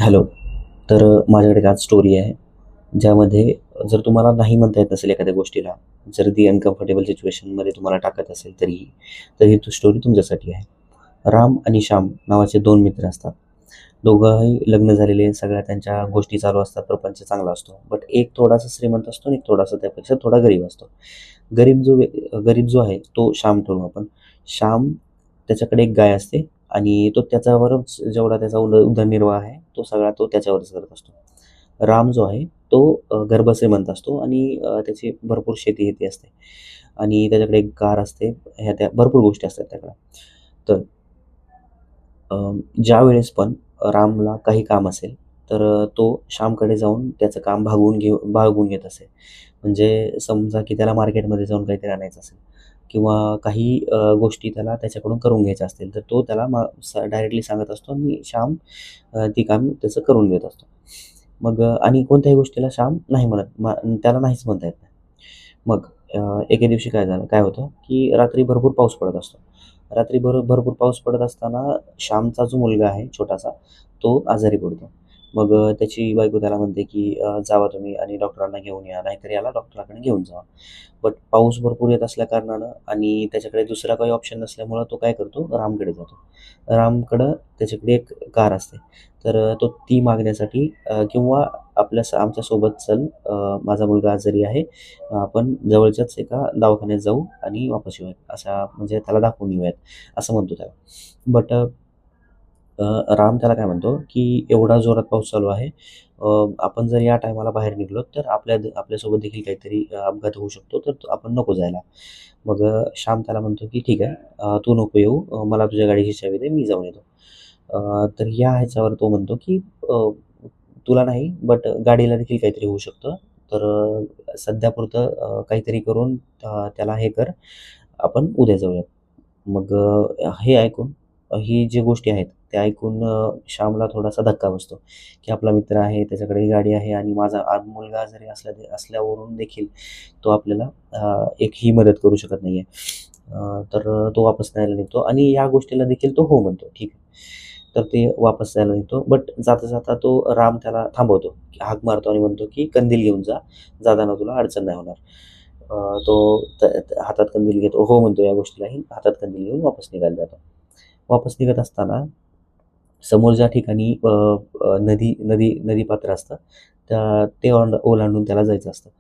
Hello. तर माझ्याकडे एक आज स्टोरी आहे, ज्यामध्ये जर तुम्हाला नाही म्हणता येत नसेल एखाद्या गोष्टीला, जर ती अनकम्फर्टेबल सिच्युएशनमध्ये तुम्हाला टाकत असेल तरीही, तर ही स्टोरी तुमच्यासाठी आहे. राम आणि श्याम नावाचे 2 मित्र असतात. दोघंही लग्न झालेले, सगळ्या त्यांच्या गोष्टी चालू असतात, प्रपंच चांगला असतो. बट एक थोडासा श्रीमंत असतो आणि एक थोडासा त्यापेक्षा थोडा गरीब असतो. गरीब जो आहे तो श्याम ठरवू आपण. श्याम त्याच्याकडे एक गाय असते आणि तो त्याच्यावरच जेवढा त्याचा उदरनिर्वाह आहे, तो सगळा तो त्याच्यावरच करत असतो. राम जो आहे तो गर्भश्रीमंत असतो आणि त्याची भरपूर शेती असते आणि त्याच्याकडे एक कार असते. ह्या त्या भरपूर गोष्टी असतात त्याकडे. तर अ, ज्यावेळेस पण रामला काही काम असेल, तर तो श्यामकडे जाऊन त्याचं काम भागवून घेत असे. म्हणजे समजा की त्याला मार्केटमध्ये जाऊन काहीतरी आणायचं असेल किंवा काही गोष्टी त्याला त्याच्याकडून करून घ्यायच्या असतील, तर तो त्याला डायरेक्टली सांगत असतो आणि श्याम ती काम त्याचं करून देत असतो. मग आणि कोणत्याही गोष्टीला श्याम नाही म्हणत. त्याला नाहीच म्हणता येत नाही. मग एके दिवशी काय होतं, की रात्री भरपूर पाऊस पडत असतो. रात्री भरपूर पाऊस पडत असताना श्यामचा जो मुलगा आहे छोटासा, तो आजारी पडतो. मग त्याची बायको त्याला म्हणते, की "जावा तुम्ही आणि डॉक्टरांना घेऊन या, नाहीतर याला डॉक्टराकडे घेऊन जावा." बट पाऊस भरपूर येत असल्याकारणानं आणि त्याच्याकडे दुसरा काही ऑप्शन नसल्यामुळं तो काय करतो, रामकडे जातो. रामकडं त्याच्याकडे एक कार असते. तर तो ती मागण्यासाठी किंवा आमच्यासोबत चल, माझा मुलगा आजारी आहे. आपण जवळच्याच एका दवाखान्यात जाऊ आणि वापस येऊयात. असा म्हणजे त्याला दाखवून येऊयात, असं म्हणतो त्याला. बट राम त्याला काय म्हणतो, की एवढा जोरात पाऊस चालू आहे. आपण जर या टायमाला बाहेर निघालो, तर आपल्यासोबत देखील काहीतरी अपघात होऊ शकतो, तर आपण नको जायला. मग श्याम त्याला म्हणतो, की "ठीक आहे, तू नको येऊ. मला तुझ्या गाडीची चावी दे, मी जाऊन येतो." तर या ह्याच्यावर तो म्हणतो, की तुला नाही, बट गाडीला देखील काहीतरी होऊ शकतं. तर सध्यापुरतं काहीतरी करून त्याला हे कर, आपण उद्या जाऊया. मग हे ऐकून ही जी गोष्टी आहेत, त्या ऐकून श्यामला थोडासा धक्का बसतो, की आपला मित्र आहे, त्याच्याकडे ही गाडी आहे आणि माझा आज मुलगा जरी असल्यावरून देखील तो आपल्याला एक ही मदत करू शकत नाही आहे. तर तो वापस न्यायला निघतो आणि या गोष्टीला देखील तो हो म्हणतो. ठीक आहे. तर ते वापस जायला निघतो. बट जाता-जाता तो राम त्याला थांबवतो. हाक मारतो आणि म्हणतो, की "कंदील घेऊन जा. जाताना तुला अडचण नाही होणार." तो हातात कंदील घेतो. हो म्हणतो या गोष्टीलाही. हातात कंदील घेऊन वापस निघायला जातो. वापस निघत असताना समोर ज्या ठिकाणी नदीपात्र असतं, ते ओलांडून त्याला जायचं असतं.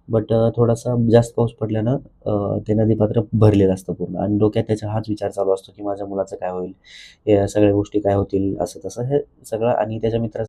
बट थोडासा जास्त पाऊस पडल्यानं ते नदीपात्र भरलेलं असतं पूर्ण आणि डोक्यात त्याच्या हाच विचार चालू असतो, की माझ्या मुलाचं काय होईल? या सगळ्या गोष्टी काय होतील? असं-तसं हे सगळं आणि त्याच्या मित्राचं